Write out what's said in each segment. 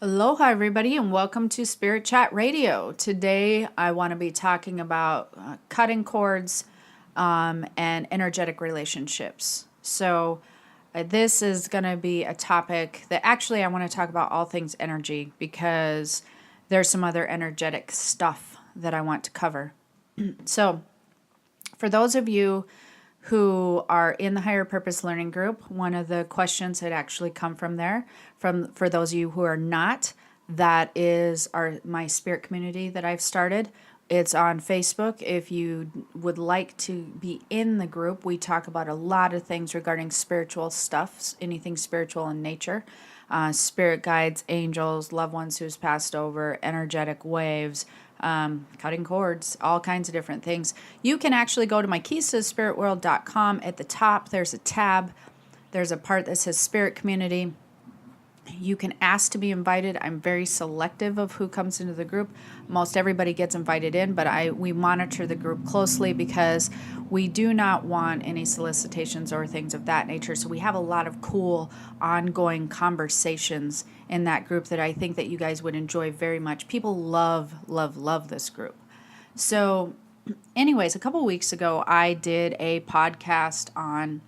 Aloha, everybody, and welcome to Spirit Chat Radio. Today, I want to be talking about cutting cords and energetic relationships. This is going to be a topic that actually I want to talk about all things energy because there's some other energetic stuff that I want to cover. So, for those of you who are in the Higher Purpose Learning Group, one of the questions had actually come from there. For those of you who are not, that is my spirit community that I've started. It's on Facebook. If you would like to be in the group, we talk about a lot of things regarding spiritual stuff, anything spiritual in nature, spirit guides, angels, loved ones who's passed over, energetic waves, cutting cords, all kinds of different things. You can actually go to my keystosspiritworld.com. At the top, there's a tab. There's a part that says Spirit Community. You can ask to be invited. I'm very selective of who comes into the group. Most everybody gets invited in, but we monitor the group closely because we do not want any solicitations or things of that nature. So we have a lot of cool ongoing conversations in that group that I think that you guys would enjoy very much. People love, love, love this group. So anyways, a couple weeks ago, I did a podcast on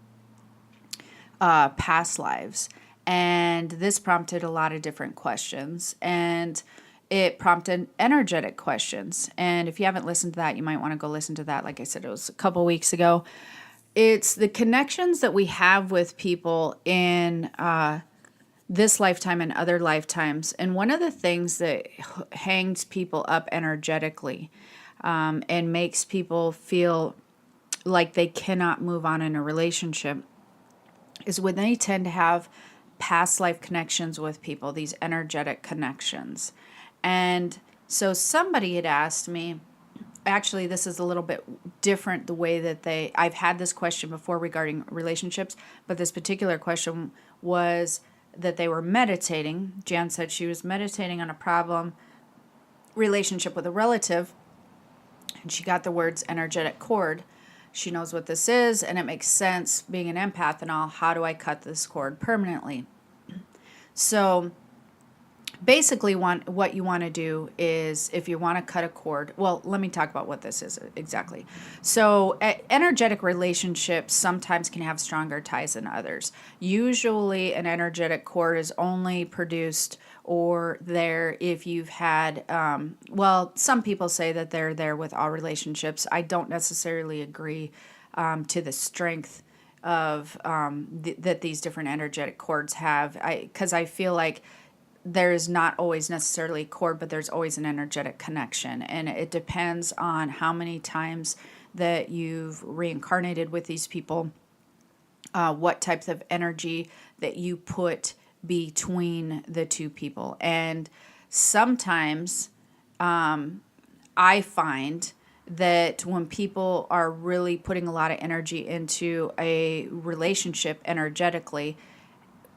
past lives. And this prompted a lot of different questions, and it prompted energetic questions. And if you haven't listened to that, you might want to go listen to that. Like I said, it was a couple weeks ago. It's the connections that we have with people in this lifetime and other lifetimes. And one of the things that hangs people up energetically and makes people feel like they cannot move on in a relationship is when they tend to have past life connections with people, these energetic connections. And so somebody had asked me, actually this is a little bit different the way that I've had this question before regarding relationships, but this particular question was that they were meditating. Jan said she was meditating on a problem relationship with a relative, and she got the words energetic cord. She knows what this is, and it makes sense being an empath and all. How do I cut this cord permanently? So basically what you want to do is, if you want to cut a cord, well, let me talk about what this is exactly. So energetic relationships sometimes can have stronger ties than others. Usually an energetic cord is only produced or there if you've had, some people say that they're there with all relationships. I don't necessarily agree to the strength of that these different energetic cords have, because I feel like there is not always necessarily a cord, but there's always an energetic connection, and it depends on how many times that you've reincarnated with these people, what types of energy that you put between the two people. And sometimes I find that when people are really putting a lot of energy into a relationship energetically,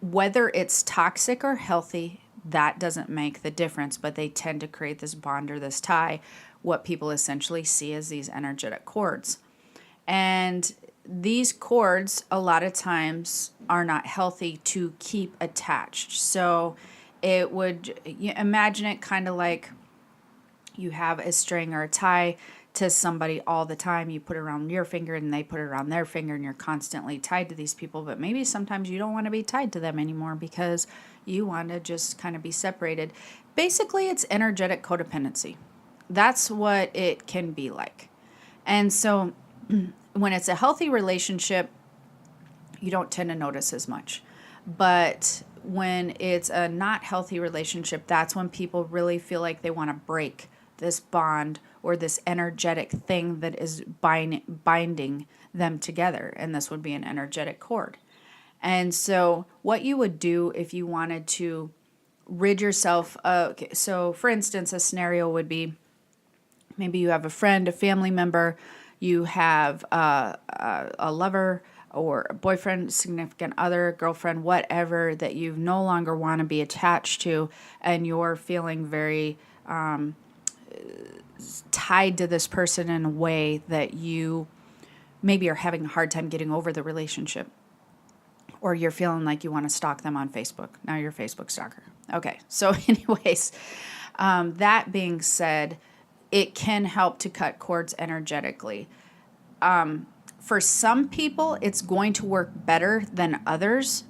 whether it's toxic or healthy, that doesn't make the difference, but they tend to create this bond or this tie, what people essentially see as these energetic cords. And these cords a lot of times are not healthy to keep attached. So imagine it kind of like you have a string or a tie to somebody all the time. You put it around your finger and they put it around their finger, and you're constantly tied to these people. But maybe sometimes you don't want to be tied to them anymore because you want to just kind of be separated. Basically, it's energetic codependency. That's what it can be like. And so when it's a healthy relationship, you don't tend to notice as much. But when it's a not healthy relationship, that's when people really feel like they want to break this bond or this energetic thing that is binding them together. And this would be an energetic cord. And so what you would do if you wanted to rid yourself of, okay, so for instance, a scenario would be maybe you have a friend, a family member, you have a lover or a boyfriend, significant other, girlfriend, whatever, that you no longer want to be attached to, and you're feeling very tied to this person in a way that you maybe are having a hard time getting over the relationship, or you're feeling like you want to stalk them on Facebook. Now you're a Facebook stalker. Okay, so anyways, that being said, it can help to cut cords energetically. For some people, it's going to work better than others.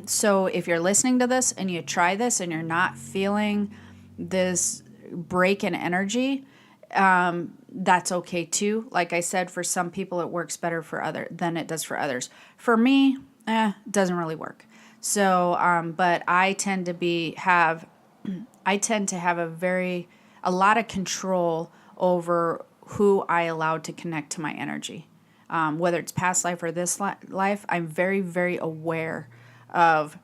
So if you're listening to this and you try this and you're not feeling this break in energy, that's okay too. Like I said, for some people it works better for other than it does for others. For me, it doesn't really work. So, but I tend to have a lot of control over who I allow to connect to my energy. Whether it's past life or this life, I'm very, very aware of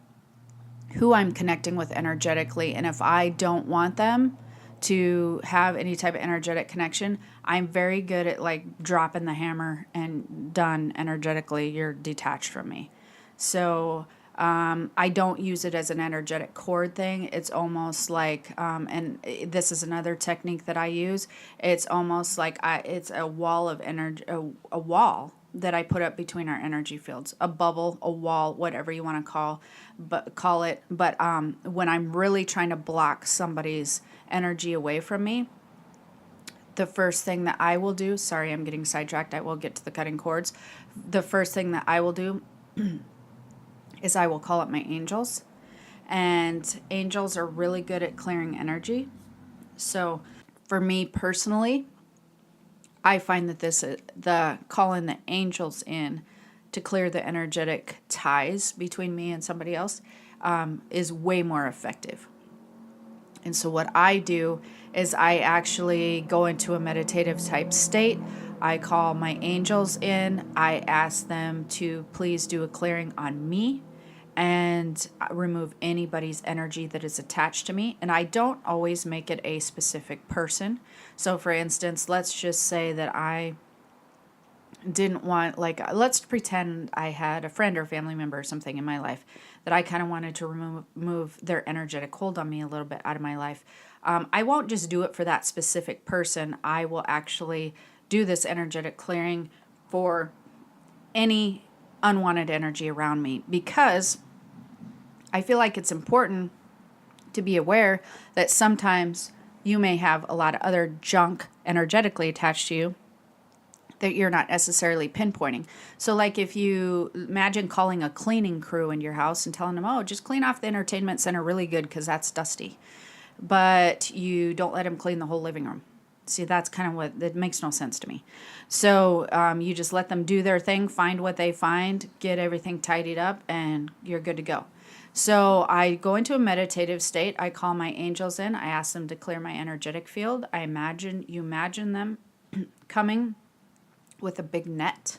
who I'm connecting with energetically. And if I don't want them to have any type of energetic connection, I'm very good at like dropping the hammer and done energetically. You're detached from me. So I don't use it as an energetic cord thing. It's almost like, and this is another technique that I use. It's almost like it's a wall of energy, a wall that I put up between our energy fields, a bubble, a wall, whatever you want to call it. But when I'm really trying to block somebody's energy away from me, the first thing that I will do, sorry, I'm getting sidetracked. I will get to the cutting cords. The first thing that I will do is I will call up my angels. And angels are really good at clearing energy. So for me personally, I find that the calling the angels in to clear the energetic ties between me and somebody else is way more effective. And so what I do is I actually go into a meditative type state. I call my angels in. I ask them to please do a clearing on me and remove anybody's energy that is attached to me. And I don't always make it a specific person. So for instance, let's just say that I didn't want, like, let's pretend I had a friend or family member or something in my life that I kind of wanted to remove their energetic hold on me a little bit out of my life. I won't just do it for that specific person. I will actually do this energetic clearing for any unwanted energy around me, because I feel like it's important to be aware that sometimes you may have a lot of other junk energetically attached to you that you're not necessarily pinpointing. So like if you imagine calling a cleaning crew in your house and telling them, oh, just clean off the entertainment center really good because that's dusty. But you don't let them clean the whole living room. See, that's kind of what, that makes no sense to me. So you just let them do their thing, find what they find, get everything tidied up, and you're good to go. So I go into a meditative state. I call my angels in. I ask them to clear my energetic field. You imagine them coming with a big net,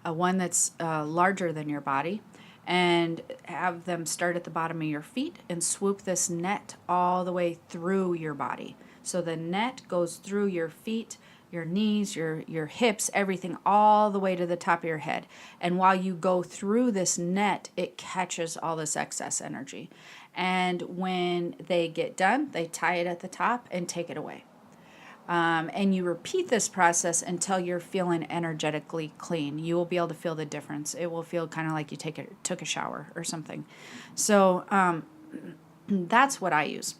one that's larger than your body, and have them start at the bottom of your feet and swoop this net all the way through your body. So the net goes through your feet, your knees, your hips, everything, all the way to the top of your head. And while you go through this net, it catches all this excess energy. And when they get done, they tie it at the top and take it away. And you repeat this process until you're feeling energetically clean. You will be able to feel the difference. It will feel kind of like you took a shower or something. So that's what I use.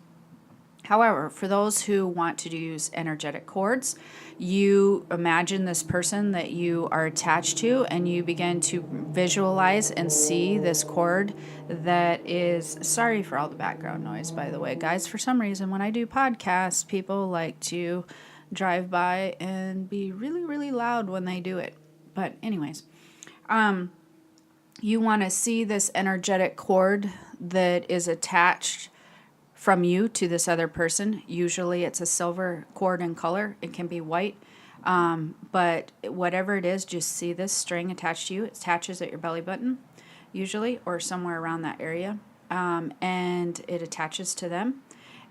However, for those who want to use energetic cords, you imagine this person that you are attached to, and you begin to visualize and see this cord that is, sorry for all the background noise, by the way, guys. For some reason, when I do podcasts, people like to drive by and be really, really loud when they do it. But anyways, you want to see this energetic cord that is attached from you to this other person. Usually it's a silver cord in color. It can be white. But whatever it is, just see this string attached to you. It attaches at your belly button, usually, or somewhere around that area. And it attaches to them.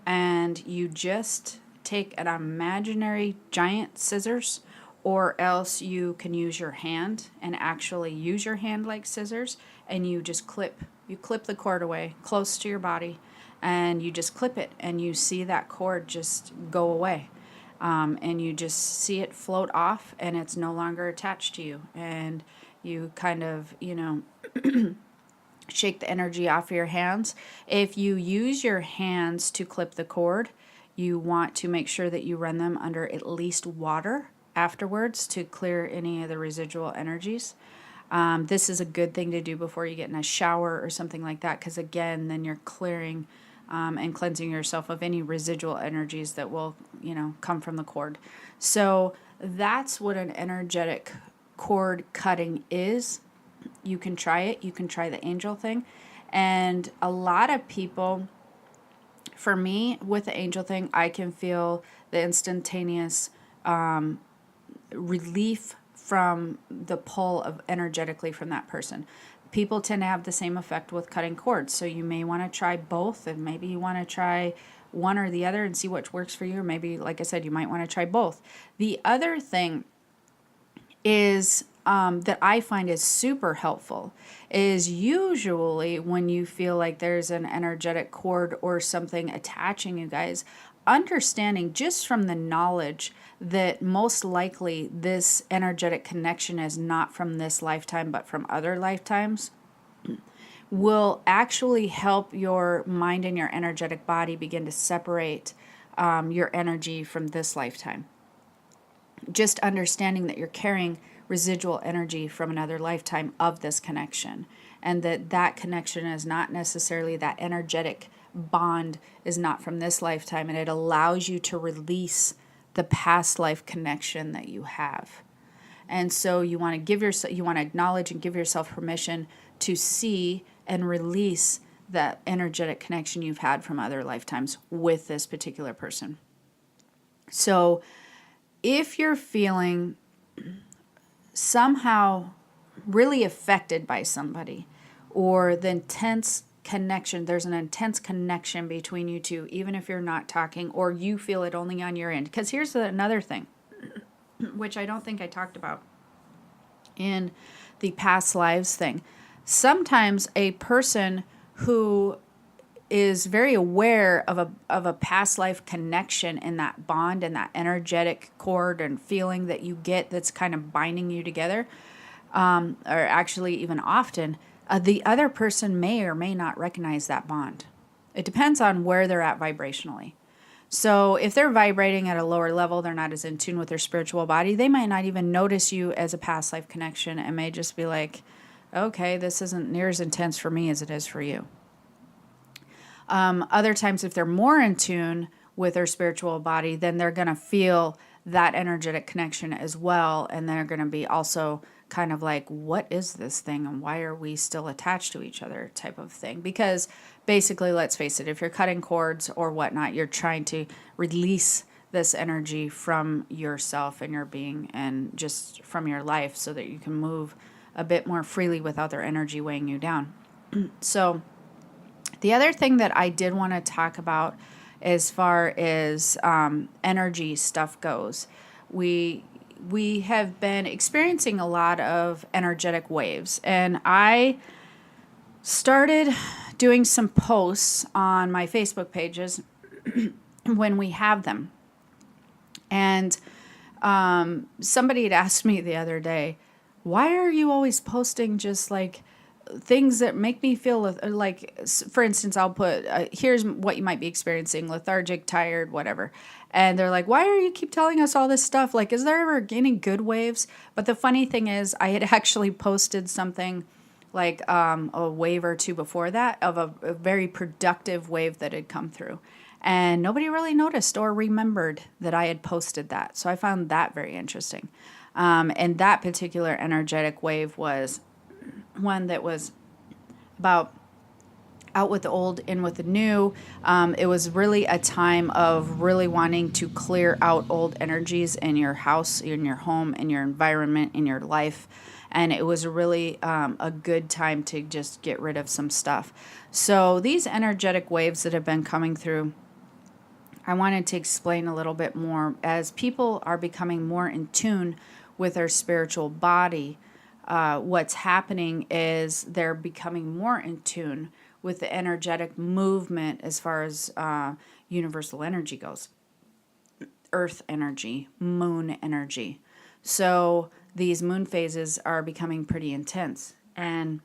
And you just take an imaginary giant scissors, or else you can use your hand and actually use your hand like scissors, and you just clip the cord away close to your body, and you just clip it, and you see that cord just go away. And you just see it float off, and it's no longer attached to you. And you kind of, shake the energy off your hands. If you use your hands to clip the cord, you want to make sure that you run them under at least water afterwards to clear any of the residual energies. This is a good thing to do before you get in a shower or something like that, because again, then you're clearing and cleansing yourself of any residual energies that will, come from the cord. So that's what an energetic cord cutting is. You can try it. You can try the angel thing. And a lot of people, for me, with the angel thing, I can feel the instantaneous relief from the pull of energetically from that person. People tend to have the same effect with cutting cords. So you may want to try both, and maybe you want to try one or the other and see which works for you. Or maybe, like I said, you might want to try both. The other thing is that I find is super helpful is usually when you feel like there's an energetic cord or something attaching you guys, understanding just from the knowledge that most likely this energetic connection is not from this lifetime but from other lifetimes will actually help your mind and your energetic body begin to separate your energy from this lifetime. Just understanding that you're carrying residual energy from another lifetime of this connection, and that connection is not necessarily, that energetic bond is not from this lifetime, and it allows you to release the past life connection that you have. And so you want to acknowledge and give yourself permission to see and release that energetic connection you've had from other lifetimes with this particular person. So if you're feeling somehow really affected by somebody, or the intense connection, there's an intense connection between you two, even if you're not talking, or you feel it only on your end. Because here's another thing, which I don't think I talked about in the past lives thing. Sometimes a person who is very aware of a past life connection in that bond and that energetic cord and feeling that you get that's kind of binding you together, or actually even often, the other person may or may not recognize that bond. It depends on where they're at vibrationally. So if they're vibrating at a lower level, they're not as in tune with their spiritual body, they might not even notice you as a past life connection and may just be like, okay, this isn't near as intense for me as it is for you. Other times, if they're more in tune with their spiritual body, then they're going to feel that energetic connection as well. And they're going to be also kind of like, what is this thing? And why are we still attached to each other type of thing? Because basically, let's face it, if you're cutting cords or whatnot, you're trying to release this energy from yourself and your being and just from your life so that you can move a bit more freely without their energy weighing you down. So the other thing that I did want to talk about as far as energy stuff goes, we have been experiencing a lot of energetic waves, and I started doing some posts on my Facebook pages when we have them. And somebody had asked me the other day, why are you always posting just like things that make me feel like, for instance, I'll put, here's what you might be experiencing, lethargic, tired, whatever. And they're like, why are you keep telling us all this stuff? Like, is there ever any good waves? But the funny thing is, I had actually posted something like a wave or two before that of a very productive wave that had come through. And nobody really noticed or remembered that I had posted that. So I found that very interesting. And that particular energetic wave was one that was about out with the old, in with the new. It was really a time of really wanting to clear out old energies in your house, in your home, in your environment, in your life. And it was really a good time to just get rid of some stuff. So these energetic waves that have been coming through, I wanted to explain a little bit more. As people are becoming more in tune with their spiritual body, what's happening is they're becoming more in tune with the energetic movement as far as universal energy goes. Earth energy, moon energy. So these moon phases are becoming pretty intense. And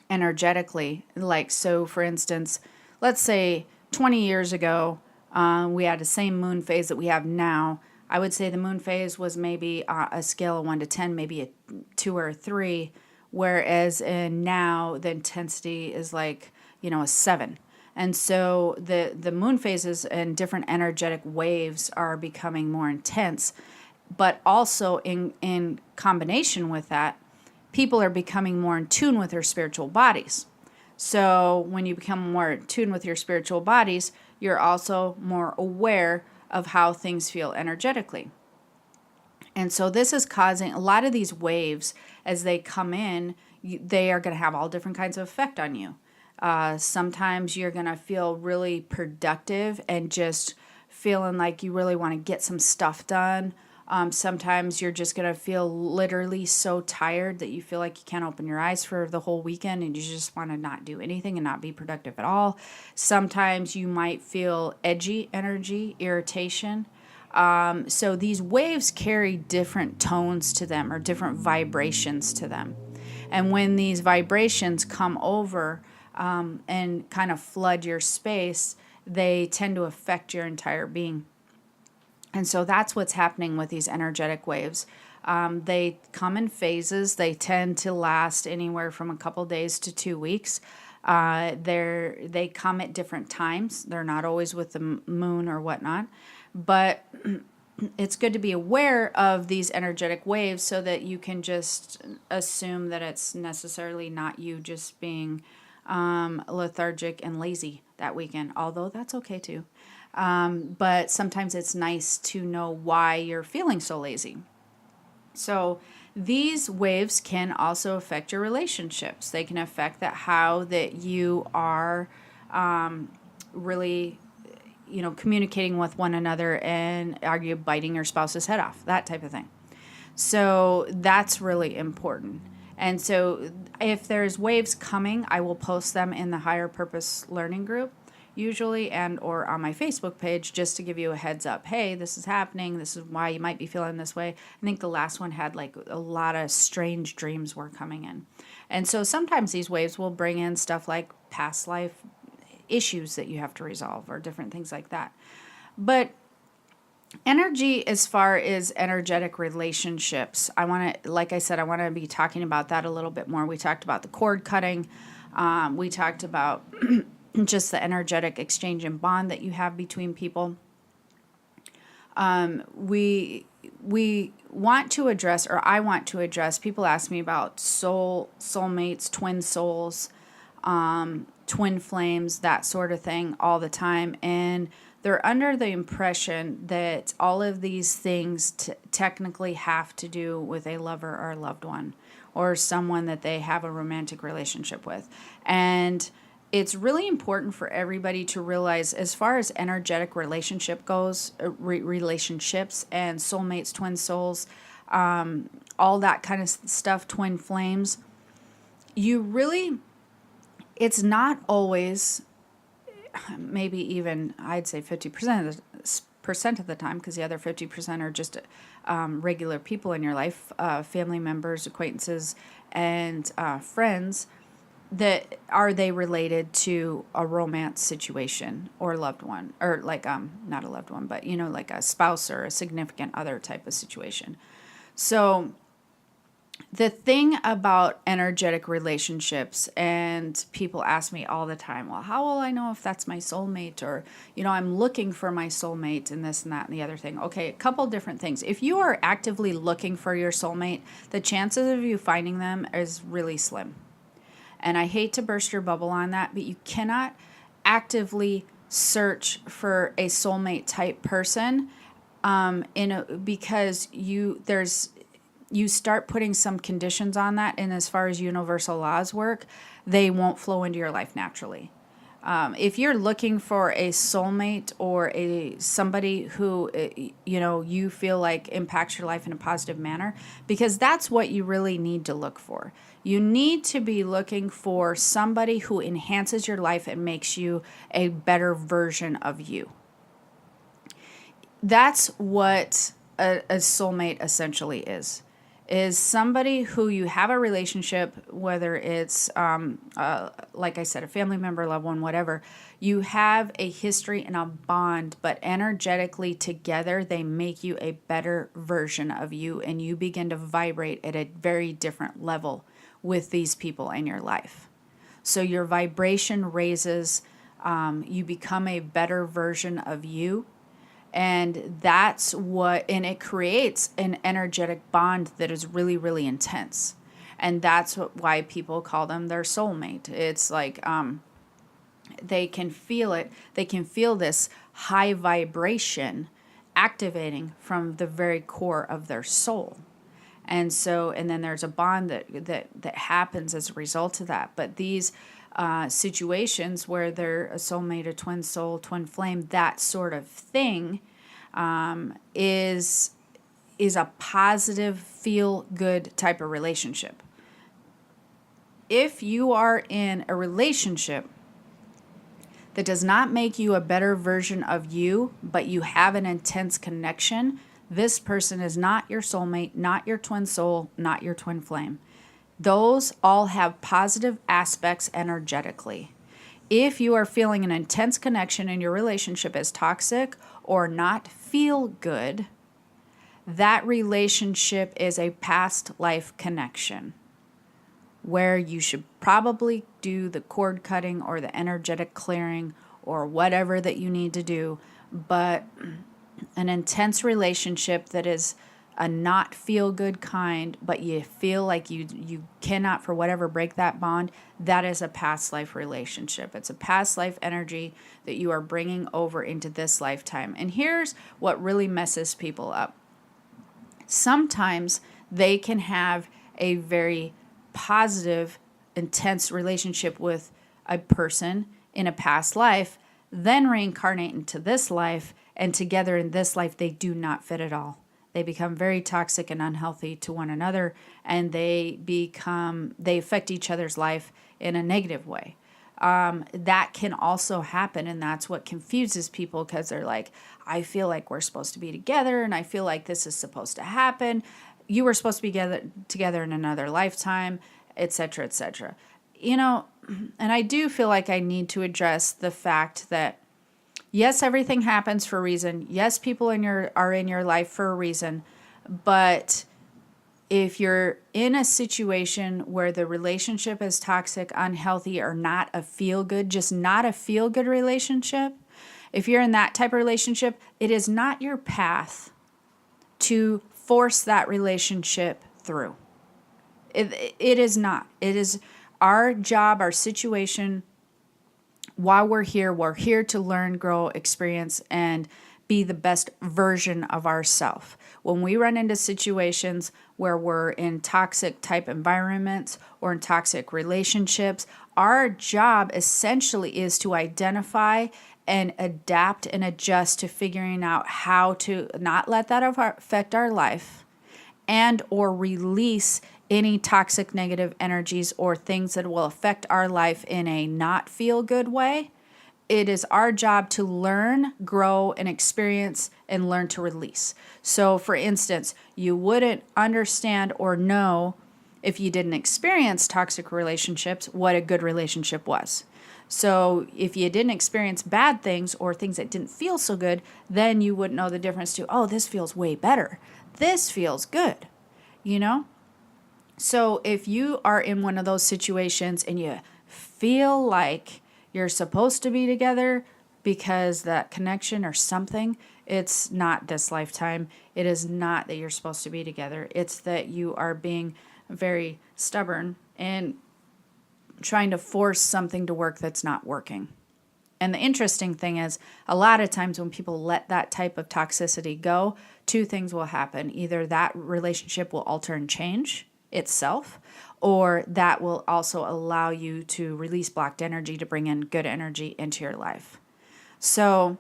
energetically. Like, so for instance, let's say 20 years ago, we had the same moon phase that we have now. I would say the moon phase was maybe a scale of 1 to 10, maybe a 2 or a 3, whereas in now the intensity is like, a 7. And so the moon phases and different energetic waves are becoming more intense, but also in combination with that, people are becoming more in tune with their spiritual bodies. So when you become more in tune with your spiritual bodies, you're also more aware of how things feel energetically. And so this is causing a lot of these waves as they come in, they are going to have all different kinds of effect on you. Sometimes you're going to feel really productive and just feeling like you really want to get some stuff done. Sometimes you're just going to feel literally so tired that you feel like you can't open your eyes for the whole weekend and you just want to not do anything and not be productive at all. Sometimes you might feel edgy energy, irritation. So these waves carry different tones to them or different vibrations to them. And when these vibrations come over and kind of flood your space, they tend to affect your entire being. And so that's what's happening with these energetic waves. They come in phases. They tend to last anywhere from a couple days to 2 weeks. They come at different times. They're not always with the moon or whatnot. But it's good to be aware of these energetic waves so that you can just assume that it's necessarily not you just being lethargic and lazy that weekend, although that's okay too. But sometimes it's nice to know why you're feeling so lazy. So these waves can also affect your relationships. They can affect how that you are really, communicating with one another, and are you biting your spouse's head off, that type of thing. So that's really important. And so if there's waves coming, I will post them in the Higher Purpose Learning Group usually, and or on my Facebook page, just to give you a heads up. Hey, this is happening. This is why you might be feeling this way. I think the last one had like a lot of strange dreams were coming in. And so sometimes these waves will bring in stuff like past life issues that you have to resolve or different things like that. But energy, as far as energetic relationships, like I said, I want to be talking about that a little bit more. We talked about the cord cutting. We talked about just the energetic exchange and bond that you have between people. We want to address, or I want to address, people ask me about soulmates, twin souls, twin flames, that sort of thing all the time. And they're under the impression that all of these things technically have to do with a lover or a loved one or someone that they have a romantic relationship with. And it's really important for everybody to realize, as far as energetic relationship goes, relationships and soulmates, twin souls, all that kind of stuff, twin flames, it's not always, maybe even I'd say 50% of the time, because the other 50% are just regular people in your life, family members, acquaintances, and friends. That are they related to a romance situation or loved one, or like not a loved one, but like a spouse or a significant other type of situation. So the thing about energetic relationships, and people ask me all the time, well, how will I know if that's my soulmate? Or, I'm looking for my soulmate and this and that and the other thing. Okay, a couple different things. If you are actively looking for your soulmate, the chances of you finding them is really slim. And I hate to burst your bubble on that, but you cannot actively search for a soulmate type person because you start putting some conditions on that, and as far as universal laws work, they won't flow into your life naturally. If you're looking for a soulmate or somebody who you feel like impacts your life in a positive manner, because that's what you really need to look for. You need to be looking for somebody who enhances your life and makes you a better version of you. That's what a soulmate essentially is. is somebody who you have a relationship, whether it's, like I said, a family member, loved one, whatever. You have a history and a bond, but energetically together, they make you a better version of you, and you begin to vibrate at a very different level with these people in your life. So your vibration raises, you become a better version of you. And that's and it creates an energetic bond that is really, really intense. And that's why people call them their soulmate. It's like they can feel it, they can feel this high vibration activating from the very core of their soul. And so, and then there's a bond that happens as a result of that. But these situations where they're a soulmate, a twin soul, twin flame, that sort of thing, is a positive, feel good type of relationship. If you are in a relationship that does not make you a better version of you, but you have an intense connection, this person is not your soulmate, not your twin soul, not your twin flame. Those all have positive aspects energetically. If you are feeling an intense connection and your relationship is toxic or not feel good, that relationship is a past life connection where you should probably do the cord cutting or the energetic clearing or whatever that you need to do. But an intense relationship that is a not feel good kind, but you feel like you cannot for whatever break that bond, that is a past life relationship. It's a past life energy that you are bringing over into this lifetime. And here's what really messes people up. Sometimes they can have a very positive, intense relationship with a person in a past life, then reincarnate into this life, and together in this life, they do not fit at all. They become very toxic and unhealthy to one another, and they affect each other's life in a negative way. That can also happen, and that's what confuses people, because they're like, I feel like we're supposed to be together, and I feel like this is supposed to happen. You were supposed to be together in another lifetime, etc., etc. And I do feel like I need to address the fact that yes, everything happens for a reason. Yes, people are in your life for a reason. But if you're in a situation where the relationship is toxic, unhealthy, or not a feel-good, just not a feel-good relationship, if you're in that type of relationship, it is not your path to force that relationship through. It is not. It is our job, our situation. While we're here to learn, grow, experience, and be the best version of ourselves. When we run into situations where we're in toxic type environments or in toxic relationships, our job essentially is to identify and adapt and adjust to figuring out how to not let that affect our life and or release any toxic negative energies or things that will affect our life in a not feel good way. It is our job to learn, grow, and experience and learn to release. So, for instance, you wouldn't understand or know if you didn't experience toxic relationships what a good relationship was. So, if you didn't experience bad things or things that didn't feel so good, then you wouldn't know the difference to, oh, this feels way better. This feels good, So if you are in one of those situations and you feel like you're supposed to be together because that connection or something, it's not this lifetime. It is not that you're supposed to be together. It's that you are being very stubborn and trying to force something to work that's not working. And the interesting thing is, a lot of times when people let that type of toxicity go, two things will happen. Either that relationship will alter and change itself, or that will also allow you to release blocked energy to bring in good energy into your life. So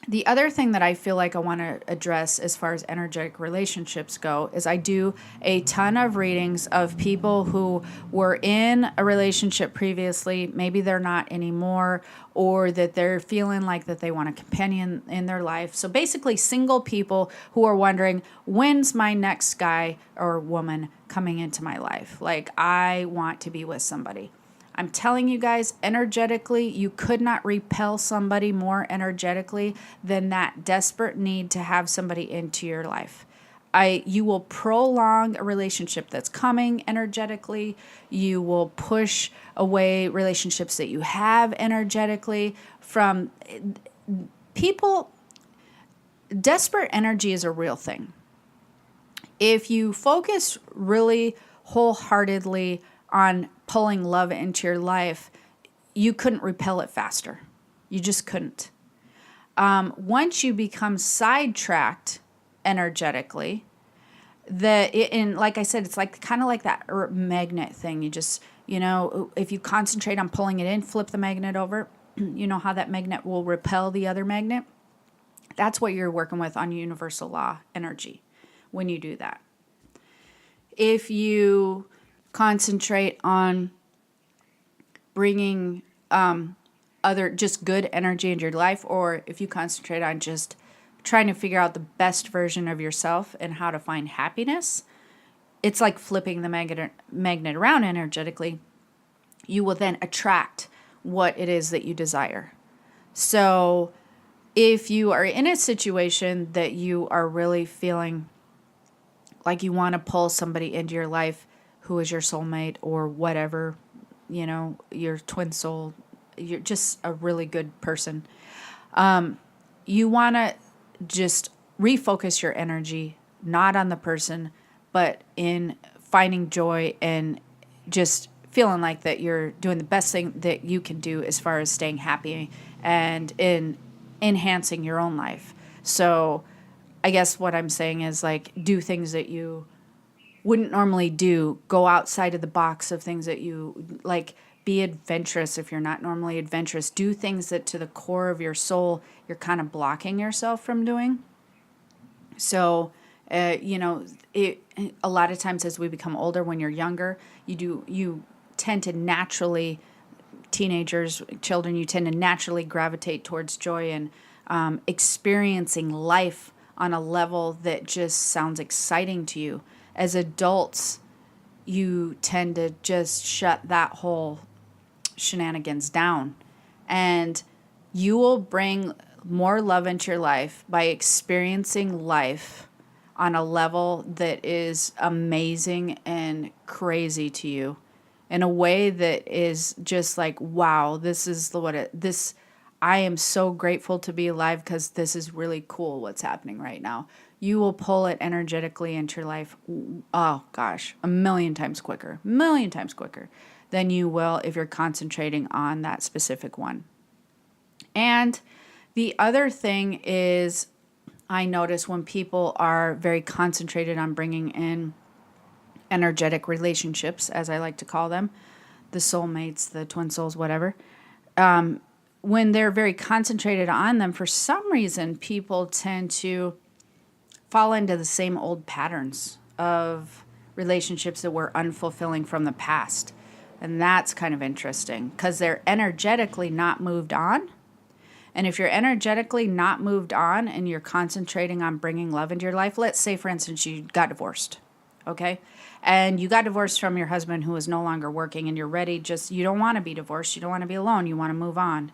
The other thing that I feel like I want to address as far as energetic relationships go is I do a ton of readings of people who were in a relationship previously, maybe they're not anymore, or that they're feeling like that they want a companion in their life. So basically single people who are wondering, when's my next guy or woman coming into my life? Like, I want to be with somebody. I'm telling you guys, energetically, you could not repel somebody more energetically than that desperate need to have somebody into your life. You will prolong a relationship that's coming energetically. You will push away relationships that you have energetically from people. Desperate energy is a real thing. If you focus really wholeheartedly on pulling love into your life, you couldn't repel it faster. You just couldn't. Once you become sidetracked energetically, and like I said, it's like kind of like that magnet thing. You just, if you concentrate on pulling it in, flip the magnet over, you know how that magnet will repel the other magnet? That's what you're working with on universal law energy when you do that. If you concentrate on bringing other just good energy into your life, or if you concentrate on just trying to figure out the best version of yourself and how to find happiness, it's like flipping the magnet around energetically. You will then attract what it is that you desire. So if you are in a situation that you are really feeling like you want to pull somebody into your life who is your soulmate or whatever, your twin soul, you're just a really good person. You want to just refocus your energy, not on the person, but in finding joy and just feeling like that you're doing the best thing that you can do as far as staying happy and in enhancing your own life. So I guess what I'm saying is, like, do things that you wouldn't normally do. Go outside of the box of things that you like. Be adventurous if you're not normally adventurous. Do things that to the core of your soul you're kind of blocking yourself from doing. So, a lot of times as we become older, when you're younger, you tend to naturally, teenagers, children, you tend to naturally gravitate towards joy and experiencing life on a level that just sounds exciting to you. As adults, you tend to just shut that whole shenanigans down. And you will bring more love into your life by experiencing life on a level that is amazing and crazy to you in a way that is just like, wow, this is this. I am so grateful to be alive because this is really cool what's happening right now. You will pull it energetically into your life, oh gosh, a million times quicker than you will if you're concentrating on that specific one. And the other thing is, I notice when people are very concentrated on bringing in energetic relationships, as I like to call them, the soulmates, the twin souls, whatever, when they're very concentrated on them, for some reason, people tend to fall into the same old patterns of relationships that were unfulfilling from the past. And that's kind of interesting because they're energetically not moved on. And if you're energetically not moved on and you're concentrating on bringing love into your life, let's say, for instance, you got divorced, okay? And you got divorced from your husband who is no longer working, and you're ready, you don't want to be divorced. You don't want to be alone. You want to move on.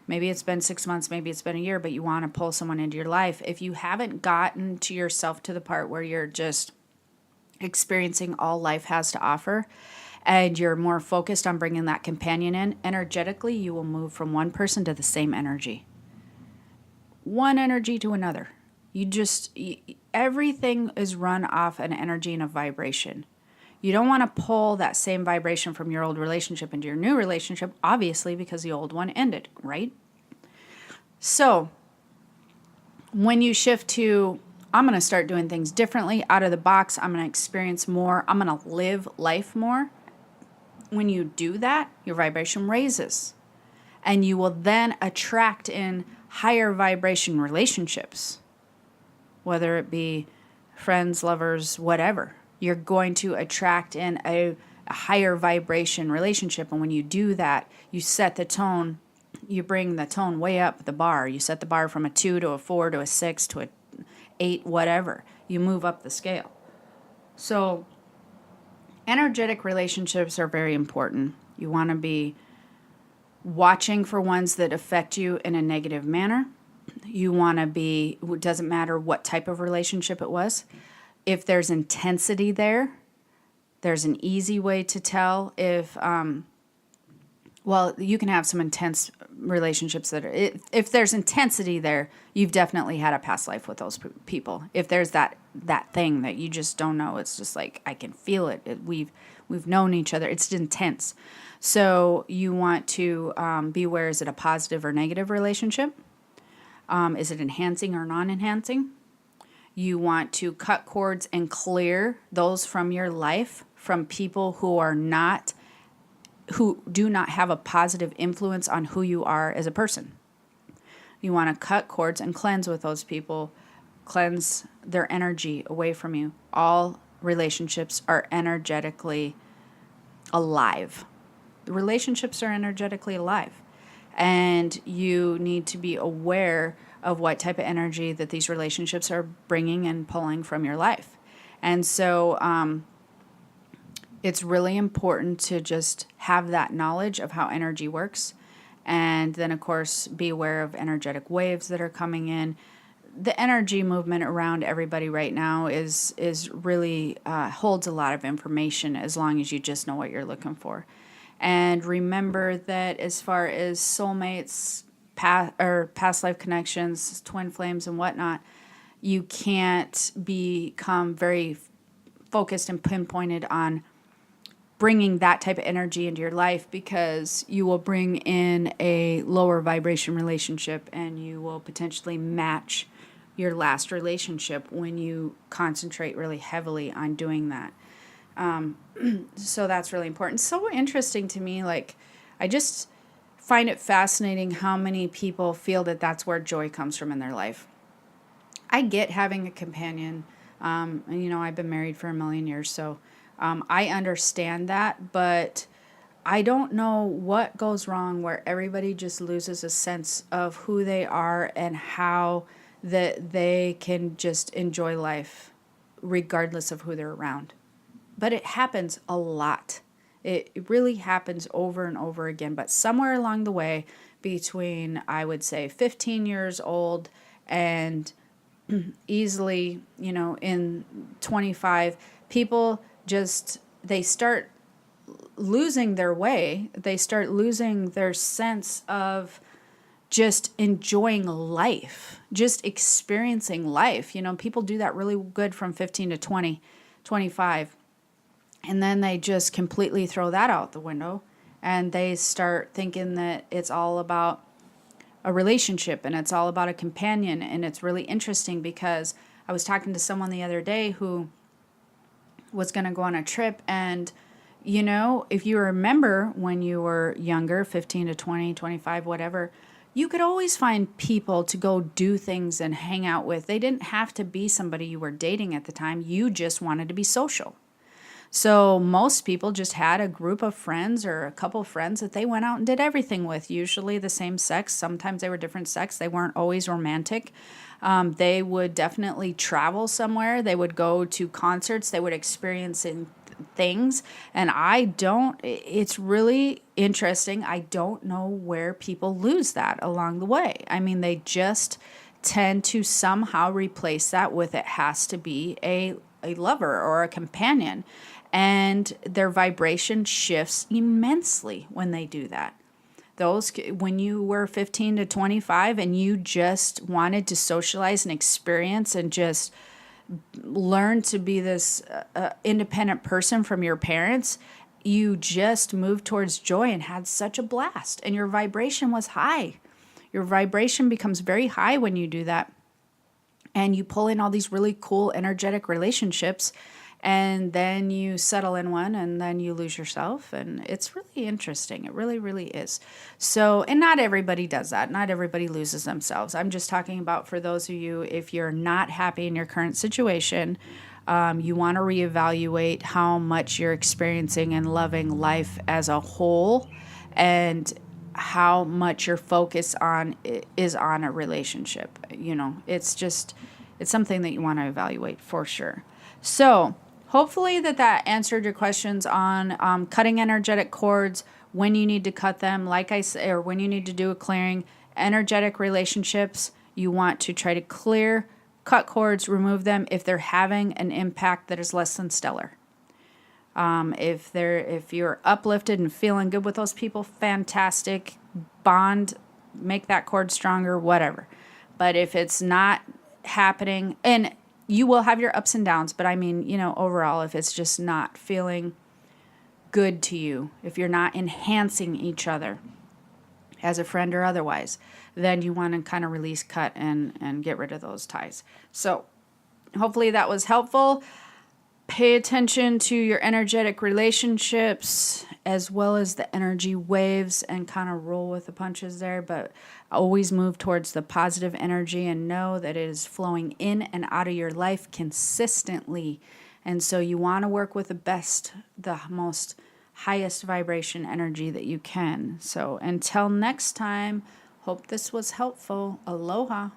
Maybe it's been 6 months, maybe it's been a year, but you want to pull someone into your life. If you haven't gotten to yourself to the part where you're just experiencing all life has to offer, and you're more focused on bringing that companion in, energetically, you will move from one person to the same energy. One energy to another. Everything is run off an energy and a vibration. You don't want to pull that same vibration from your old relationship into your new relationship, obviously, because the old one ended, right? So, when you shift to, I'm going to start doing things differently, out of the box, I'm going to experience more, I'm going to live life more. When you do that, your vibration raises. And you will then attract in higher vibration relationships, whether it be friends, lovers, whatever. You're going to attract in a higher vibration relationship. And when you do that, you set the tone, you bring the tone way up the bar. You set the bar from a 2 to a 4 to a 6 to a 8, whatever. You move up the scale. So energetic relationships are very important. You want to be watching for ones that affect you in a negative manner. You want to be, it doesn't matter what type of relationship it was. If there's intensity there, there's an easy way to tell if, well, you can have some intense relationships that are, if there's intensity there, you've definitely had a past life with those people. If there's that thing that you just don't know, it's just like, I can feel it. We've known each other. It's intense. So you want to be aware, is it a positive or negative relationship? Is it enhancing or non-enhancing? You want to cut cords and clear those from your life, from people who do not have a positive influence on who you are as a person. You want to cut cords and cleanse with those people, cleanse their energy away from you. All relationships are energetically alive. The relationships are energetically alive. And you need to be aware of what type of energy that these relationships are bringing and pulling from your life. And so it's really important to just have that knowledge of how energy works. And then, of course, be aware of energetic waves that are coming in. The energy movement around everybody right now is really holds a lot of information, as long as you just know what you're looking for. And remember that as far as soulmates, past life connections, twin flames and whatnot, you can't become very focused and pinpointed on bringing that type of energy into your life, because you will bring in a lower vibration relationship and you will potentially match your last relationship when you concentrate really heavily on doing that. So that's really important. So interesting to me. Like, I just find it fascinating how many people feel that that's where joy comes from in their life. I get having a companion. And, I've been married for 1,000,000 years, so I understand that, but I don't know what goes wrong where everybody just loses a sense of who they are and how that they can just enjoy life regardless of who they're around. But it happens a lot. It really happens over and over again. But somewhere along the way, between, I would say, 15 years old and easily, in 25, people just, they start losing their way. They start losing their sense of just enjoying life, just experiencing life. People do that really good from 15 to 20, 25. And then they just completely throw that out the window and they start thinking that it's all about a relationship and it's all about a companion. And it's really interesting because I was talking to someone the other day who was going to go on a trip. And, if you remember when you were younger, 15 to 20, 25, whatever, you could always find people to go do things and hang out with. They didn't have to be somebody you were dating at the time. You just wanted to be social. So most people just had a group of friends or a couple of friends that they went out and did everything with, usually the same sex. Sometimes they were different sex. They weren't always romantic. They would definitely travel somewhere. They would go to concerts. They would experience things. And it's really interesting. I don't know where people lose that along the way. I mean, they just tend to somehow replace that with it has to be a lover or a companion. And their vibration shifts immensely when they do that. When you were 15 to 25 and you just wanted to socialize and experience and just learn to be this independent person from your parents, you just moved towards joy and had such a blast. And your vibration was high. Your vibration becomes very high when you do that. And you pull in all these really cool, energetic relationships. and then you settle in one, and then you lose yourself, and it's really interesting. It really, really is. So, and not everybody does that. Not everybody loses themselves. I'm just talking about for those of you, if you're not happy in your current situation, you want to reevaluate how much you're experiencing and loving life as a whole, and how much your focus on is on a relationship. It's something that you want to evaluate for sure. So hopefully that answered your questions on cutting energetic cords, when you need to cut them, like I said, or when you need to do a clearing. Energetic relationships, you want to try to cut cords, remove them if they're having an impact that is less than stellar. If you're uplifted and feeling good with those people, fantastic. Bond, make that cord stronger, whatever. But if it's not happening, and you will have your ups and downs, but I mean, overall, if it's just not feeling good to you, if you're not enhancing each other as a friend or otherwise, then you want to kind of release, cut, and get rid of those ties. So hopefully that was helpful. Pay attention to your energetic relationships as well as the energy waves, and kind of roll with the punches there, but always move towards the positive energy and know that it is flowing in and out of your life consistently. And so you want to work with the most highest vibration energy that you can. So until next time, hope this was helpful. Aloha.